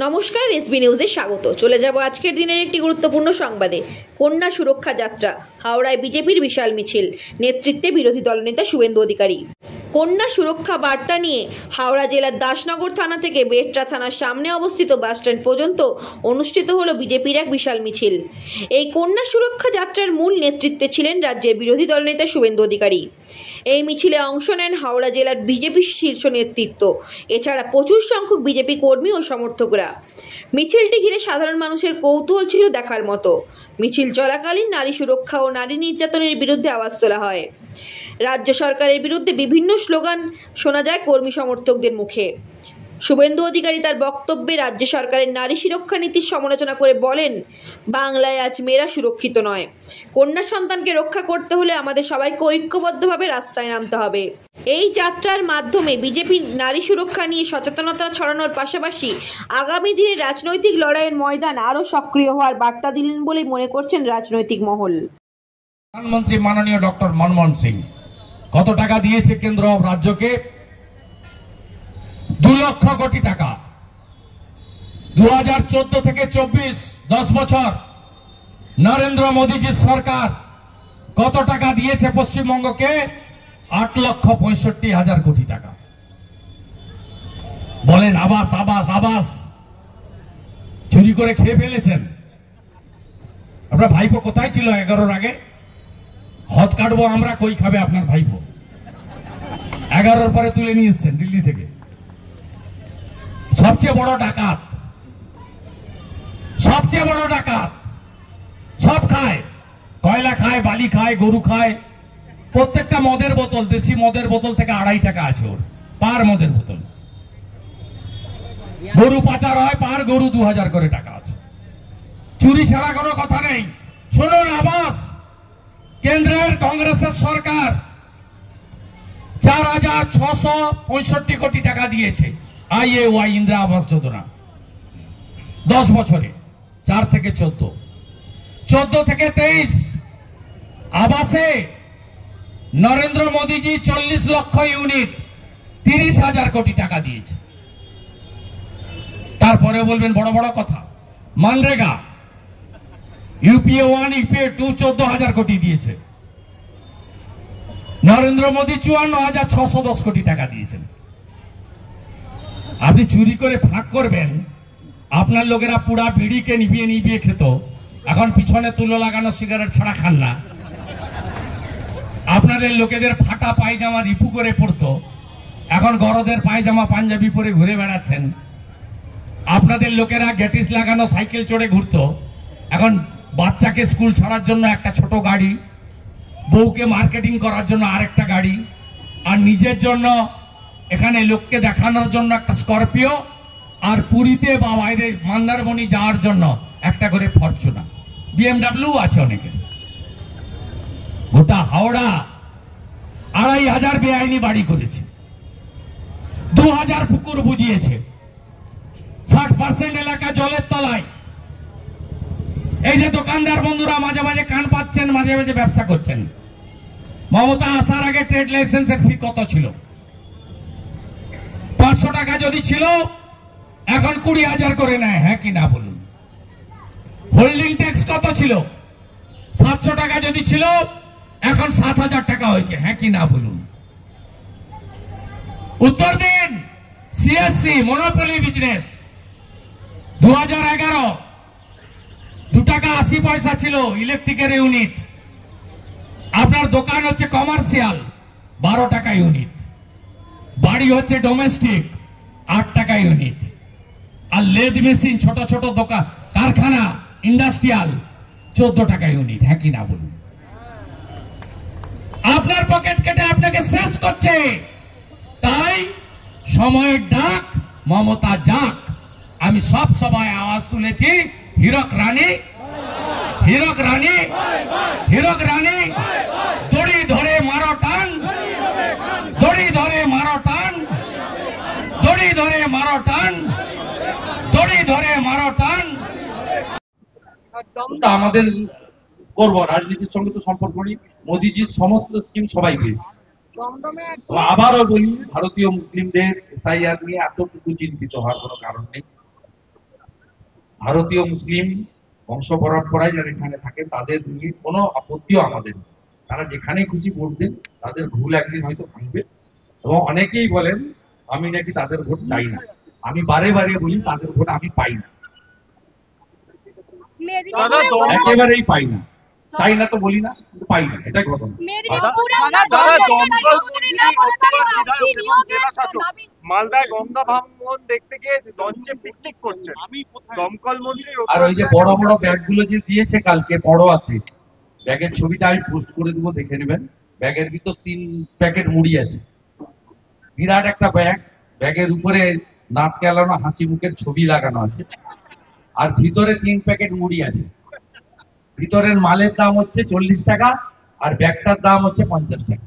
নমস্কার, এসবি নিউজে স্বাগত। চলে যাব আজকের দিনের একটি গুরুত্বপূর্ণ সংবাদে। কন্যা সুরক্ষা যাত্রা, হাওড়ায় বিজেপির বিশাল মিছিল, নেতৃত্বে বিরোধী দলনেতা শুভেন্দু অধিকারী। কন্যা সুরক্ষা বার্তা নিয়ে হাওড়া জেলার দাসনগর থানা থেকে বেটরা থানার সামনে অবস্থিত বাসস্ট্যান্ড পর্যন্ত অনুষ্ঠিত হলো বিজেপির এক বিশাল মিছিল। এই কন্যা সুরক্ষা যাত্রার মূল নেতৃত্বে ছিলেন রাজ্যের বিরোধী দলনেতা শুভেন্দু অধিকারী। এই মিছিলে অংশ নেন হাওড়া জেলার বিজেপির শীর্ষ নেতৃত্ব, এছাড়া প্রচুর সংখ্যক বিজেপি কর্মী ও সমর্থকরা। মিছিলটি ঘিরে সাধারণ মানুষের কৌতূহল ছিল দেখার মতো। মিছিল চলাকালীন নারী সুরক্ষা ও নারী নির্যাতনের বিরুদ্ধে আওয়াজ তোলা হয়। রাজ্য সরকারের বিরুদ্ধে বিভিন্ন স্লোগান শোনা যায় কর্মী সমর্থকদের মুখে। শুভেন্দু অধিকারী তার বক্তব্যে রাজ্য সরকারের নারী সুরক্ষা নীতির সমালোচনা করে বলেন, বাংলায় আজ মেয়েরা সুরক্ষিত নয়। কন্যা সন্তানকে রক্ষা করতে হলে আমাদের সবাইকে ঐক্যবদ্ধভাবে রাস্তায় নামতে হবে। এই যাত্রার মাধ্যমে বিজেপি নারী সুরক্ষা নিয়ে সচেতনতা ছড়ানোর পাশাপাশি আগামী দিনে রাজনৈতিক লড়াইয়ের ময়দান আরও সক্রিয় হওয়ার বার্তা দিলেন বলে মনে করছেন রাজনৈতিক মহল। প্রধানমন্ত্রী মাননীয় ডক্টর মনমোহন সিং কত টাকা দিয়েছে কেন্দ্র রাজ্যকে? 2 লক্ষ কোটি টাকা। 2014 থেকে 24 10 বছর নরেন্দ্র মোদীজির সরকার কত টাকা দিয়েছে পশ্চিমবঙ্গকে? 8,65,000 কোটি টাকা। বলেন আবাস আবাস আবাস চুরি করে খেয়ে ফেলেছেন। আপনার ভাইপো কোথায় ছিল 11-র আগে? হদ কাটবো আমরা, কই খাবে আপনার ভাইপো? 11-র পরে তুলে নিয়ে এসছেন দিল্লি থেকে। সবচেয়ে বড় ডাকাত, সবচেয়ে বড় ডাকাত। সব খায়, কয়লা খায়, বালি খায়, গরু খায়। প্রত্যেকটা মদের বোতল, দেশি মদের বোতল থেকে 2.5 টাকা আছে ওর পার মদের বোতল। গরু পাচার হয়, পার গরু 2000 করে টাকা আছে। চুরি ছাড়া কোনো কথা নেই। শুনুন, আবাস কেন্দ্রের কংগ্রেসের সরকার 4,665 কোটি টাকা দিয়েছে আইএওয়াই ইন্দিরা আবাস যোজনা 10 বছরে। 4 থেকে 14, 14 থেকে 23 আবাসে নরেন্দ্র মোদীজি 40 লক্ষ ইউনিট 30,000 কোটি টাকা দিয়েছে। তারপরে বলবেন বড় বড় কথা। মানরেগা, ইউপিএ 1, ইউপিএ 2 14,000 কোটি দিয়েছে। নরেন্দ্র মোদী 54,610 কোটি টাকা দিয়েছেন। আপনি চুরি করে ফাঁক করবেন, আপনার লোকেরা পুরা বিড়িকে নিভিয়ে নিভিয়ে খেত, এখন পিছনে তুলো লাগানো সিগারেট ছাড়া খান না। আপনাদের লোকেদের ফাটা পায়জামা রিপু করে পড়তো, এখন গরদের পায়জামা পাঞ্জাবি পরে ঘুরে বেড়াচ্ছেন। আপনাদের লোকেরা গ্যাটিস লাগানো সাইকেল চড়ে ঘুরতো, এখন বাচ্চাকে স্কুল ছাড়ার জন্য একটা ছোট গাড়ি, বউকে মার্কেটিং করার জন্য আরেকটা গাড়ি, আর নিজের জন্য এখানে লোককে দেখানোর জন্য একটা স্করপিও, আর পুরীতে বা বাইরে মন্দারমণি যাওয়ার জন্য একটা করে ফরচুনা, বিএমডাব্লিউ আছে অনেকের। গোটা হাওড়া 2,500 বেআইনি বাড়ি করেছে, 2,000 পুকুর বুঝিয়েছে, 60% এলাকা জলের তলায়। এই যে দোকানদার বন্ধুরা মাঝে মাঝে কান পাচ্ছেন, মাঝে মাঝে ব্যবসা করছেন, মমতা আসার আগে ট্রেড লাইসেন্সের ফি কত ছিল? 500 টাকা যদি ছিল, এখন 20,000 করে নেয়। হ্যাঁ কি না বলুন? হোল্ডিং ট্যাক্স কত ছিল? 700 টাকা যদি ছিল, এখন 7,000 টাকা হয়েছে। হ্যাঁ কি না বলুন? উত্তর দিন। সিএসসি মনোপলি বিজনেস 2011 2 টাকা 80 পয়সা ছিল ইলেকট্রিকের ইউনিট। আপনার দোকান হচ্ছে কমার্শিয়াল 12 টাকা ইউনিট, বাড়ি হচ্ছে ডোমেস্টিক 8 টাকা ইউনিট, আর লেদ মেশিন ছোট ছোট দোকান কারখানা ইন্ডাস্ট্রিয়াল 14 টাকা ইউনিট। হ্যাঁ কি না বলুন? আপনার পকেট কেটে আপনাকে শেষ করছে। তাই সময়ের ডাক, মমতা যাক। আমি সব সভায় আওয়াজ তুলেছি, হীরক রানী, হীরক রানী, হীরক রানী, দড়ি ধরে মারো টান, দড়ি ধরে মারো টান, দড়ি ধরে মারো টান, দড়ি ধরে মারো টান। আমাদের করব রাজনীতির সঙ্গে তো সম্পর্ক নেই। মোদীজির সমস্ত স্কিম সবাই পেয়েছে। আবারও বলি, ভারতীয় মুসলিমদের এসআইআর নিয়ে এতটুকু চিন্তিত হওয়ার কোনো কারণ নেই। ভারতীয় মুসলিম বংশ পরম্পরায় যারা এখানে থাকে তাদের নিয়ে কোনো আপত্তিও আমাদের নেই। তারা যেখানে খুশি ভোট দেন, তাদের ভুল একদিন হয়তো ভাঙবে। এবং অনেকেই বলেন আমি নাকি তাদের ভোট চাই না। আমি বারে বারে বলি তাদের ভোট আমি পাই না, একেবারেই পাই না। চাই না তো বলি না, কিন্তু পাই না, এটাই ঘটনা। মালদায় গঙ্গা ভাঙন দেখতে গিয়ে লঞ্চে পিকনিক করছেন, দমকল মন্ত্রী। আর ওই যে বড় বড় ব্যাগগুলো যে দিয়েছে কালকে পড়োয়াতে, ব্যাগের ছবিটা আমি পোস্ট করে দেবো, দেখে নেবেন। ব্যাগের ভিতর 3 প্যাকেট মুড়ি আছে, বিরাট একটা ব্যাগ। ব্যাগের উপরে দাঁত কেলানো হাসি মুখের ছবি লাগানো আছে, আর ভিতরে 3 প্যাকেট মুড়ি আছে। ভিতরের মালের দাম হচ্ছে 40 টাকা, আর ব্যাগটার দাম হচ্ছে 50 টাকা।